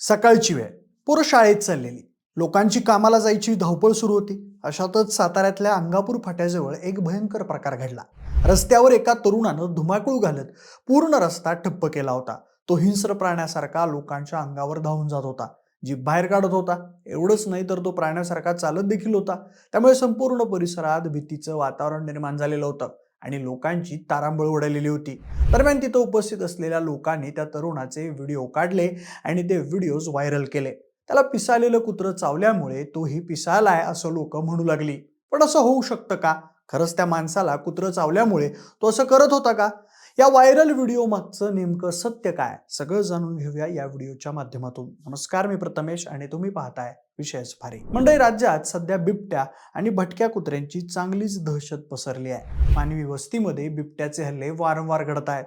सकाळची वेळ, पोरं शाळेत चाललेली, लोकांची कामाला जायची धावपळ सुरू होती. अशातच साताऱ्यातल्या अंगापूर फाट्याजवळ एक भयंकर प्रकार घडला. रस्त्यावर एका तरुणानं धुमाकूळ घालत पूर्ण रस्ता ठप्प केला होता. तो हिंस्र प्राण्यासारखा लोकांच्या अंगावर धावून जात होता, जीभ बाहेर काढत होता. एवढंच नाही तर तो प्राण्यासारखा चालत देखील होता. त्यामुळे संपूर्ण परिसरात भीतीचं वातावरण निर्माण झालेलं होतं आणि लोकांची तारांबळ उडालेली होती. दरम्यान तिथं उपस्थित असलेल्या लोकांनी त्या तरुणाचे व्हिडिओ काढले आणि ते व्हिडिओज व्हायरल केले. त्याला पिसाळलेलं कुत्रं चावल्यामुळे तोही पिसाळलाय असं लोक म्हणू लागली. पण असं होऊ शकतं का? खरंच त्या माणसाला कुत्रं चावल्यामुळे तो असं करत होता का? या व्हायरल व्हिडिओ मागचं नेमकं सत्य काय, सगळं जाणून घेऊया या व्हिडिओच्या माध्यमातून. नमस्कार, मी प्रथमेश आणि तुम्ही पाहताय विशेष भारी. मंडळी, राज्यात सध्या बिबट्या आणि भटक्या कुत्र्यांची चांगलीच दहशत पसरली आहे. मानवी वस्तीमध्ये बिबट्याचे हल्ले वारंवार घडत आहेत,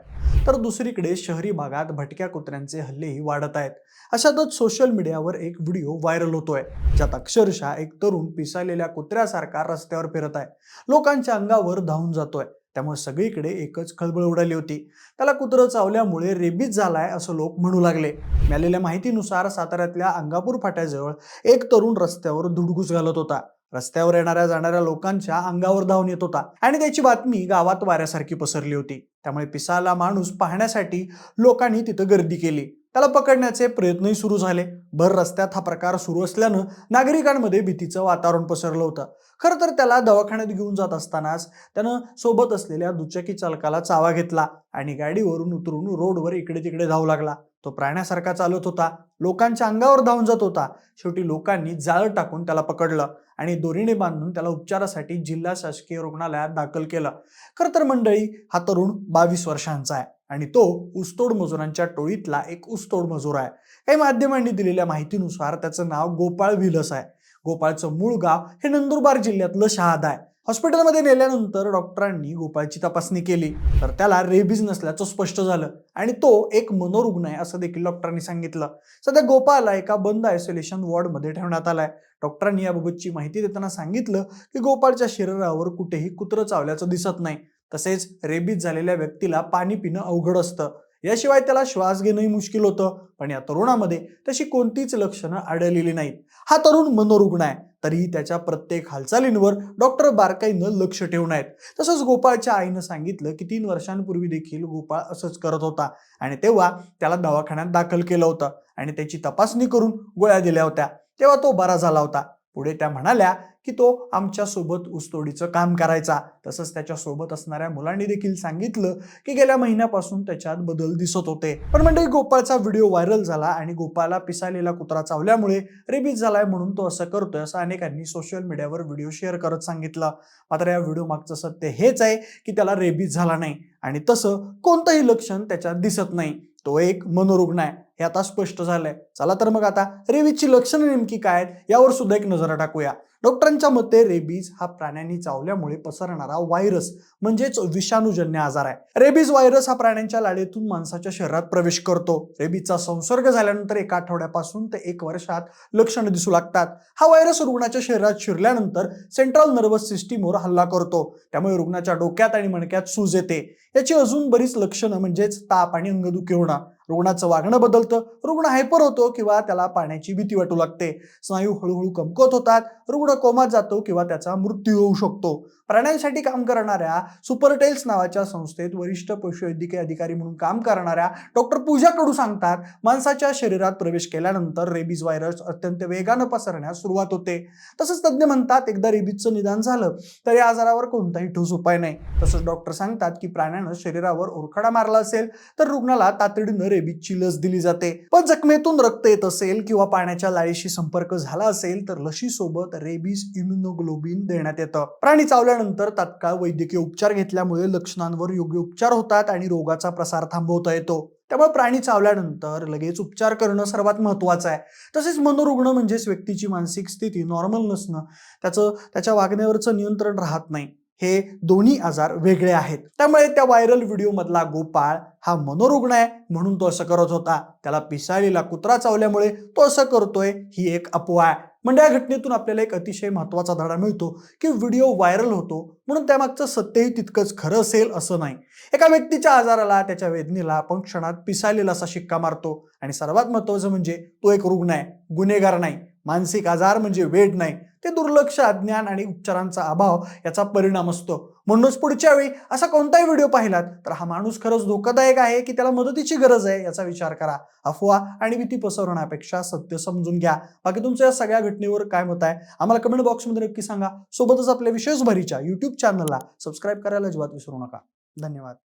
तर दुसरीकडे शहरी भागात भटक्या कुत्र्यांचे हल्लेही वाढत आहेत. अशातच सोशल मीडियावर एक व्हिडिओ व्हायरल होतोय, ज्यात अक्षरशः एक तरुण पिसाळलेल्या कुत्र्यासारखा रस्त्यावर फिरत आहे, लोकांच्या अंगावर धावून जातोय. त्यामुळे सगळीकडे एकच खळबळ उडाली होती. त्याला कुत्रं चावल्यामुळे रेबीज झालाय असं लोक म्हणू लागले. मिळालेल्या माहितीनुसार साताऱ्यातल्या अंगापूर फाट्याजवळ एक तरुण रस्त्यावर धुडगूस घालत होता. रस्त्यावर येणाऱ्या जाणाऱ्या लोकांच्या अंगावर धावून येत होता आणि त्याची बातमी गावात वाऱ्यासारखी पसरली होती. त्यामुळे पिसाळला माणूस पाहण्यासाठी लोकांनी तिथं गर्दी केली. त्याला पकडण्याचे प्रयत्नही सुरू झाले. भर रस्त्यात हा प्रकार सुरू असल्यानं नागरिकांमध्ये भीतीचं वातावरण पसरलं होतं. खरं तर त्याला दवाखान्यात घेऊन जात असतानाच त्यानं सोबत असलेल्या दुचाकी चालकाला चावा घेतला आणि गाडीवरून उतरून रोडवर इकडे तिकडे धावू लागला. तो प्राण्यासारखा चालत होता, लोकांच्या अंगावर धावून जात होता. शेवटी लोकांनी जाळं टाकून त्याला पकडलं आणि दोरीने बांधून त्याला उपचारासाठी जिल्हा शासकीय रुग्णालयात दाखल केलं. खरं तर मंडळी, हा तरुण 22 वर्षांचा आहे आणि तो ऊसतोड मजुरांच्या टोळीतला एक ऊसतोड मजूर आहे. काही माध्यमांनी दिलेल्या माहितीनुसार त्याचं नाव गोपाळ विलस आहे. गोपाळचं मूळ गाव हे नंदुरबार जिल्ह्यातलं शहादा आहे. हॉस्पिटलमध्ये नेल्यानंतर डॉक्टरांनी गोपाळची तपासणी केली, तर त्याला रेबीज नसल्याचं स्पष्ट झालं आणि तो एक मनोरुग्ण आहे असं देखील डॉक्टरांनी सांगितलं. सध्या गोपाळला एका बंद आयसोलेशन वॉर्डमध्ये ठेवण्यात आलाय. डॉक्टरांनी याबाबतची माहिती देताना सांगितलं की गोपाळच्या शरीरावर कुठेही कुत्रं चावल्याचं दिसत नाही. तसेच रेबीज झालेल्या व्यक्तीला पाणी पिणं अवघड असतं, याशिवाय त्याला श्वास घेणंही मुश्किल होतं. पण या तरुणामध्ये तशी कोणतीच लक्षणं आढळलेली नाहीत. हा तरुण मनोरुग्ण आहे, तरीही त्याच्या प्रत्येक हालचालींवर डॉक्टर बारकाईनं लक्ष ठेवून आहेत. तसंच गोपाळच्या आईनं सांगितलं की 3 वर्षांपूर्वी देखील गोपाळ असंच करत होता आणि तेव्हा त्याला दवाखान्यात दाखल केलं होतं आणि त्याची तपासणी करून गोळ्या दिल्या होत्या. तेव्हा तो बरा झाला होता. पुढे त्या म्हणाल्या की तो आमच्या सोबत ऊसतोडीचं काम करायचा. तसंच त्याच्या सोबत असणाऱ्या मुलांनी देखील सांगितलं की गेल्या महिन्यापासून त्याच्यात बदल दिसत होते. पण म्हणजे गोपाळचा व्हिडिओ व्हायरल झाला आणि गोपाळला पिसाळलेला कुत्रा चावल्यामुळे रेबीज झालाय म्हणून तो असं करतोय असं अनेकांनी सोशल मीडियावर व्हिडिओ शेअर करत सांगितलं. मात्र या व्हिडिओ मागचं सत्य हेच आहे की त्याला रेबीज झाला नाही आणि तसं कोणतंही लक्षण त्याच्यात दिसत नाही. तो एक मनोरुग्ण आहे हे आता स्पष्ट झालंय. चला तर मग आता रेबीजची लक्षणं नेमकी काय आहेत यावर सुद्धा एक नजर टाकूया. डॉक्टरांच्या मते रेबीज हा प्राण्यांनी चावल्यामुळे पसरणारा व्हायरस म्हणजेच विषाणूजन्य आजार आहे. रेबीज व्हायरस हा प्राण्यांच्या लाळेतून माणसाच्या शरीरात प्रवेश करतो. रेबीजचा संसर्ग झाल्यानंतर 1 आठवड्यापासून ते 1 वर्षात लक्षणं दिसू लागतात. हा व्हायरस रुग्णाच्या शरीरात शिरल्यानंतर सेंट्रल नर्वस सिस्टीमवर हल्ला करतो. त्यामुळे रुग्णाच्या डोक्यात आणि मणक्यात सूज येते. याची अजून बरीच लक्षणं म्हणजेच ताप आणि अंगदुखी होणं, रुग्णाचं वागणं बदलतं, रुग्ण हायपर होतो किंवा त्याला पाण्याची भीती वाटू लागते, स्नायू हळूहळू कमकुवत होतात, रुग्ण कोमात जातो किंवा त्याचा मृत्यू होऊ शकतो. प्राण्यांसाठी काम करणाऱ्या सुपरटेल्स नावाच्या संस्थेत वरिष्ठ पशुवैद्यकीय अधिकारी म्हणून काम करणाऱ्या डॉक्टर पूजा कडू सांगतात, माणसाच्या शरीरात प्रवेश केल्यानंतर रेबीज व्हायरस अत्यंत वेगानं पसरण्यास सुरुवात होते. तसंच तज्ज्ञ म्हणतात, एकदा रेबीजचं निदान झालं तर या आजारावर कोणताही ठोस उपाय नाही. तसंच डॉक्टर सांगतात की प्राण्यानं शरीरावर ओरखडा मारला असेल तर रुग्णाला तातडीनं रेबीजची लस दिली जाते. पण जखमेतून रक्त येत असेल किंवा पाण्याच्या लाळेशी संपर्क झाला असेल तर लशीसोबत रेबीज इम्युनोग्लोबिन देण्यात येतं. प्राणी चावल्यानंतर तात्काळ वैद्यकीय उपचार घेतल्यामुळे लक्षणांवर योग्य उपचार होतात आणि रोगाचा प्रसार थांबवता येतो. त्यामुळे प्राणी चावल्यानंतर लगेच उपचार करणं सर्वात महत्वाचं आहे. तसेच मनोरुग्ण म्हणजेच व्यक्तीची मानसिक स्थिती नॉर्मल नसणं, त्याच्या वागण्यावरचं नियंत्रण राहत नाही, हे दोन्ही आजार वेगळे आहेत. त्यामुळे त्या व्हायरल व्हिडिओ मधला गोपाळ हा मनोरुग्ण आहे म्हणून तो असं करत होता. त्याला पिसाळलेला कुत्रा चावल्यामुळे तो असं करतोय ही एक अफवा आहे. म्हणजे या घटनेतून आपल्याला एक अतिशय महत्त्वाचा धडा मिळतो की व्हिडिओ व्हायरल होतो म्हणून त्यामागचं सत्यही तितकंच खरं असेल असं नाही. एका व्यक्तीच्या आजाराला, त्याच्या वेदनेला आपण क्षणात पिसाळलेला असा शिक्का मारतो आणि सर्वात महत्त्वाचं म्हणजे तो एक रुग्ण आहे, गुन्हेगार नाही. मानसिक आजार म्हणजे वेड नाही, ते दुर्लक्ष, अज्ञान आणि उपचारांचा अभाव याचा परिणाम असतो. म्हणूनच पुढच्या वेळी असा कोणताही व्हिडिओ पाहिलात तर हा माणूस खरंच धोकादायक आहे की त्याला मदतीची गरज आहे याचा विचार करा. अफवा आणि भीती पसरवण्यापेक्षा सत्य समजून घ्या. बाकी तुमच्या या सगळ्या घटनेवर काय मत आहे आम्हाला कमेंट बॉक्समध्ये नक्की सांगा. सोबतच आपल्या विशेष भरीच्या YouTube चॅनलला सबस्क्राईब करायला अजिबात विसरू नका. धन्यवाद.